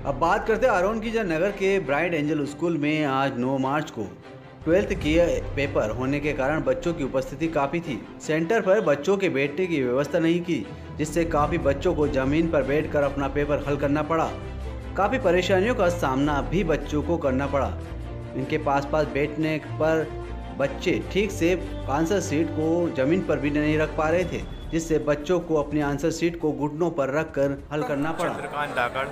अब बात करते हैं अरुण की, जहाँ नगर के ब्राइट एंजल स्कूल में आज 9 मार्च को 12th के पेपर होने के कारण बच्चों की उपस्थिति काफ़ी थी। सेंटर पर बच्चों के बैठने की व्यवस्था नहीं की, जिससे काफ़ी बच्चों को ज़मीन पर बैठकर अपना पेपर हल करना पड़ा। काफ़ी परेशानियों का सामना भी बच्चों को करना पड़ा। इनके पास बैठने पर बच्चे ठीक से आंसर शीट को ज़मीन पर भी नहीं रख पा रहे थे, जिससे बच्चों को अपनी आंसर शीट को घुटनों पर रखकर हल करना पड़ा। चंद्रकांत धाकड़।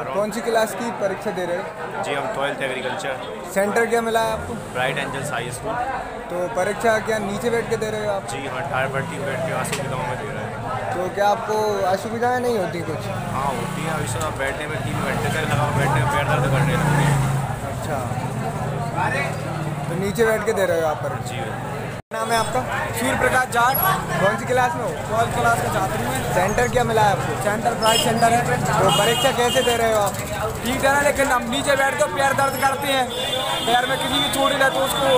कौन सी क्लास की परीक्षा दे रहे हो? जी हम 12th एग्रीकल्चर। सेंटर क्या मिला है आपको? Bright Angels High School. तो परीक्षा क्या नीचे बैठ के दे रहे हो आप? जी हाँ, टायर भट्टी में बैठ के असुविधाओं में दे रहे हैं। तो क्या आपको असुविधाएं नहीं होती कुछ? हाँ होती है, अभी सब बैठने में 3 घंटे तक लगा, बैठने में पैर दर्द करने लगते हैं। अच्छा, तो नीचे बैठ के दे रहे हो आप परीक्षा? जी। नाम है आपका? सूर्य प्रकाश जाट। कौन सी क्लास में हो? 12th क्लास का छात्र हूँ मैं। सेंटर क्या मिला है आपको? सेंटर ब्राइट सेंटर है। तो परीक्षा कैसे दे रहे हो आप? ठीक है ना, लेकिन हम नीचे बैठ के पैर दर्द करते हैं। पैर में किसी की चोट लगे तो उसको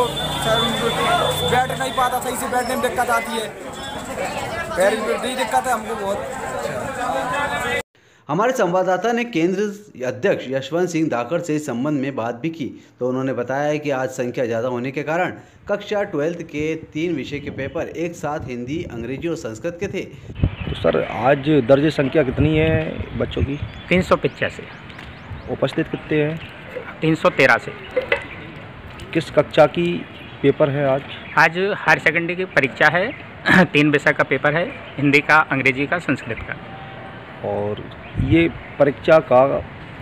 बैठ नहीं पाता, सही से बैठने में दिक्कत आती है। पैर की दिक्कत है हमको बहुत। हमारे संवाददाता ने केंद्र अध्यक्ष यशवंत सिंह धाकड़ से इस संबंध में बात भी की, तो उन्होंने बताया कि आज संख्या ज़्यादा होने के कारण कक्षा 12th के 3 विषय के पेपर एक साथ हिंदी, अंग्रेजी और संस्कृत के थे। तो सर आज दर्ज संख्या कितनी है बच्चों की? 385। उपस्थित कितने हैं? 313 से। किस कक्षा की पेपर है आज? आज हायर सेकेंडरी की परीक्षा है। 3 विषय का पेपर है, हिंदी का, अंग्रेजी का, संस्कृत का। और ये परीक्षा का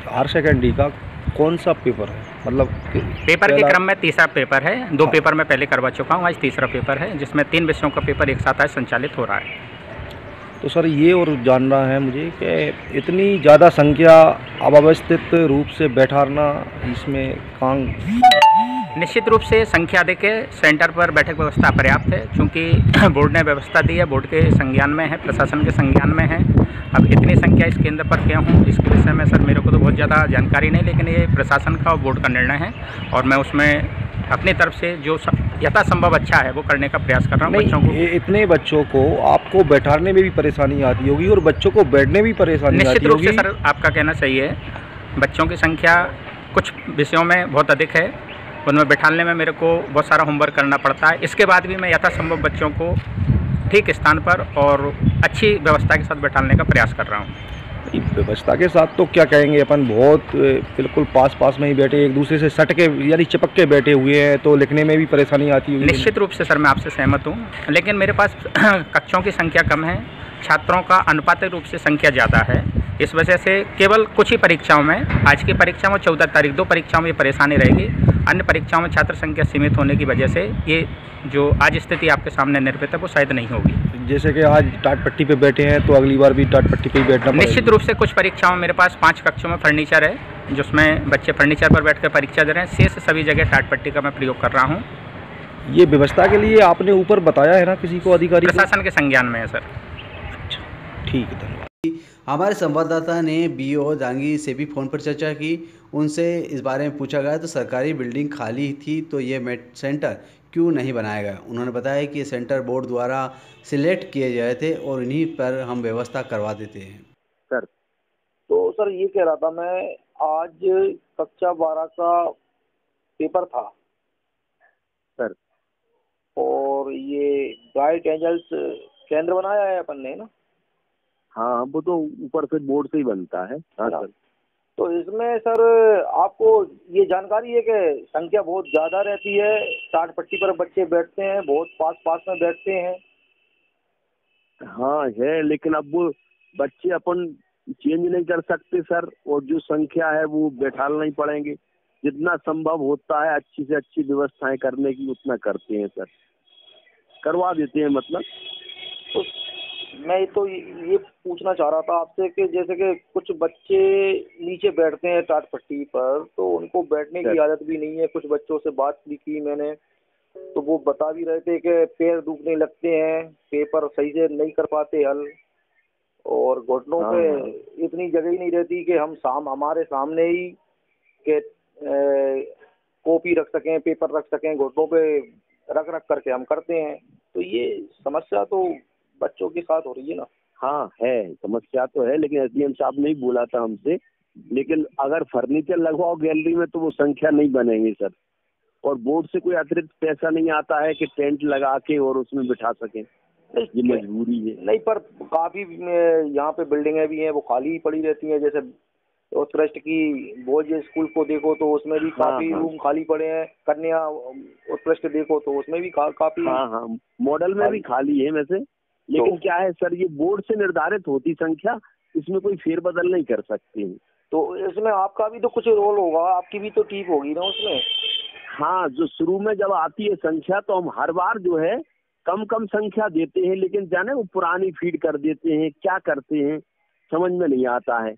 हायर सेकेंडरी का कौन सा पेपर है? मतलब पेपर के क्रम में तीसरा पेपर है। 2 पेपर मैं पहले करवा चुका हूँ, आज तीसरा पेपर है, जिसमें 3 विषयों का पेपर एक साथ आज संचालित हो रहा है। तो सर ये और जानना है मुझे कि इतनी ज़्यादा संख्या अव्यवस्थित रूप से बैठाना, इसमें काम निश्चित रूप से संख्या अधिक है। सेंटर पर बैठक व्यवस्था पर्याप्त है, चूँकि बोर्ड ने व्यवस्था दी है, बोर्ड के संज्ञान में है, प्रशासन के संज्ञान में है। अब इतनी संख्या इस केंद्र पर क्यों हूँ, इसके विषय में सर मेरे को तो बहुत ज़्यादा जानकारी नहीं, लेकिन ये प्रशासन का और बोर्ड का निर्णय है और मैं उसमें अपनी तरफ से जो यथासंभव अच्छा है वो करने का प्रयास कर रहा हूँ। बच्चों को, इतने बच्चों को आपको बैठाने में भी परेशानी आती होगी और बच्चों को बैठने भी परेशानी आती होगी। निश्चित रूप से सर आपका कहना सही है। बच्चों की संख्या कुछ विषयों में बहुत अधिक है, उनमें बैठाने में मेरे को बहुत सारा होमवर्क करना पड़ता है। इसके बाद भी मैं यथासंभव बच्चों को ठीक स्थान पर और अच्छी व्यवस्था के साथ बैठाने का प्रयास कर रहा हूँ। व्यवस्था के साथ तो क्या कहेंगे, अपन बहुत बिल्कुल पास में ही बैठे, एक दूसरे से सट के यानी चिपक के बैठे हुए हैं, तो लिखने में भी परेशानी आती होगी। निश्चित रूप से सर मैं आपसे सहमत हूँ, लेकिन मेरे पास कक्षों की संख्या कम है, छात्रों का अनुपातिक रूप से संख्या ज़्यादा है। इस वजह से केवल कुछ ही परीक्षाओं में, आज की परीक्षा में 14 तारीख 2 परीक्षाओं में ये परेशानी रहेगी। अन्य परीक्षाओं में छात्र संख्या सीमित होने की वजह से ये जो आज स्थिति आपके सामने निर्मित है वो शायद नहीं होगी। जैसे कि आज टाट पट्टी पे बैठे हैं तो अगली बार भी टाट पट्टी पे ही बैठना पड़ेगा। निश्चित रूप से कुछ परीक्षाओं में मेरे पास 5 कक्षों में फर्नीचर है, जिसमें बच्चे फर्नीचर पर बैठकर परीक्षा दे रहे हैं। शेष सभी जगह टाट पट्टी का मैं प्रयोग कर रहा हूँ। ये व्यवस्था के लिए आपने ऊपर बताया है ना किसी को, अधिकारी? प्रशासन के संज्ञान में है सर। अच्छा, ठीक है, धन्यवाद। हमारे संवाददाता ने बीओ दांगी से भी फ़ोन पर चर्चा की। उनसे इस बारे में पूछा गया तो सरकारी बिल्डिंग खाली थी तो ये मेट सेंटर क्यों नहीं बनाया गया। उन्होंने बताया कि ये सेंटर बोर्ड द्वारा सिलेक्ट किए गए थे और इन्हीं पर हम व्यवस्था करवा देते हैं। सर तो सर ये कह रहा था मैं, आज कक्षा 12 का पेपर था सर, और ये ब्राइट एंजल्स केंद्र बनाया है अपन ने ना? हाँ, वो तो ऊपर से बोर्ड से ही बनता है। हाँ सर। तो इसमें सर आपको ये जानकारी है कि संख्या बहुत ज़्यादा रहती है, टाट पट्टी पर बच्चे बैठते हैं, बहुत पास में बैठते हैं। हाँ है, लेकिन अब वो बच्चे अपन चेंज नहीं कर सकते सर, और जो संख्या है वो बैठाना ही पड़ेंगे। जितना संभव होता है अच्छी से अच्छी व्यवस्थाएं करने की उतना करते हैं सर, करवा देते हैं मतलब। तो मैं तो ये पूछना चाह रहा था आपसे कि जैसे कि कुछ बच्चे नीचे बैठते हैं टाट पट्टी पर, तो उनको बैठने की आदत भी नहीं है। कुछ बच्चों से बात भी की मैंने, तो वो बता भी रहे थे कि पैर दुखने लगते हैं, पेपर सही से नहीं कर पाते हल, और घुटनों पे इतनी जगह ही नहीं रहती कि हम हमारे सामने ही के कॉपी रख सकें, पेपर रख सकें, घुटनों पे रख करके हम करते हैं। तो ये समस्या तो बच्चों के साथ हो रही है ना? हाँ है, समस्या तो है, लेकिन एसडीएम साहब ने ही बोला था हमसे लेकिन अगर फर्नीचर लगवाओ गैलरी में तो वो संख्या नहीं बनेगी सर। और बोर्ड से कोई अतिरिक्त पैसा नहीं आता है कि टेंट लगा के और उसमें बिठा सकें, ये मजबूरी है। नहीं, पर काफी यहाँ पे बिल्डिंगें भी हैं वो खाली पड़ी रहती हैं। जैसे उत्कृष्ट की बोझ स्कूल को देखो तो उसमें भी काफी रूम खाली पड़े हैं। कन्या उत्कृष्ट देखो तो उसमें भी काफी हाँ मॉडल में भी खाली है वैसे। लेकिन क्या है सर, ये बोर्ड से निर्धारित होती संख्या, इसमें कोई फेरबदल नहीं कर सकते हैं। तो इसमें आपका भी तो कुछ रोल होगा, आपकी भी तो टीप होगी ना उसमें। हाँ, जो शुरू में जब आती है संख्या तो हम हर बार जो है कम संख्या देते हैं, लेकिन जाने वो पुरानी फीड कर देते हैं, क्या करते हैं समझ में नहीं आता है।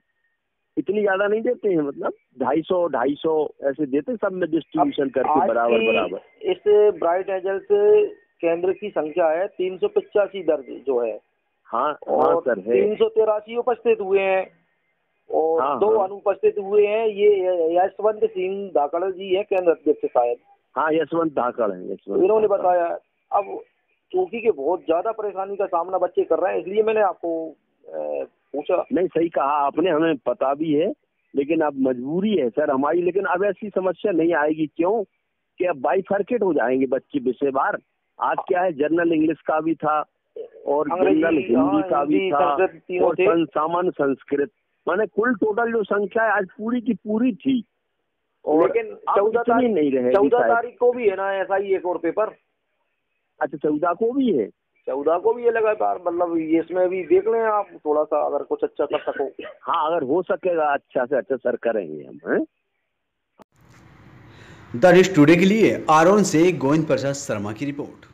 इतनी ज्यादा नहीं देते हैं, मतलब 250 ऐसे देते, सब में डिस्ट्रीब्यूशन करके बराबर। इस ब्राइट एंजल्स केंद्र की संख्या है 385 दर्ज जो है। हाँ सर है। 383 उपस्थित हुए हैं और 2 अनुपस्थित हुए हैं। ये यशवंत सिंह धाकड़ जी है केंद्र अध्यक्ष शायद। हाँ, यशवंत धाकड़ है, इन्होंने बताया। अब चूंकि के बहुत ज्यादा परेशानी का सामना बच्चे कर रहे हैं, इसलिए मैंने आपको पूछा। नहीं, सही कहा आपने, हमें पता भी है, लेकिन अब मजबूरी है सर हमारी। लेकिन अब ऐसी समस्या नहीं आएगी, क्यों कि अब बाइफर्केट हो जाएंगे बच्चे विषयवार। आज क्या है, जनरल इंग्लिश का भी था और जनरल हिंदी का भी था और सामान्य संस्कृत, माने कुल टोटल जो संख्या है आज पूरी की पूरी थी। और लेकिन 14 तारीख को भी है ना ऐसा ही एक और पेपर। अच्छा, 14 को भी है? 14 को भी है लगातार, मतलब ये इसमें भी देख लें आप थोड़ा सा, अगर कुछ अच्छा कर सको। हाँ, अगर हो सकेगा अच्छा से अच्छा सर करेंगे हम। द रिच टुडे के लिए आरोन से गोविंद प्रसाद शर्मा की रिपोर्ट।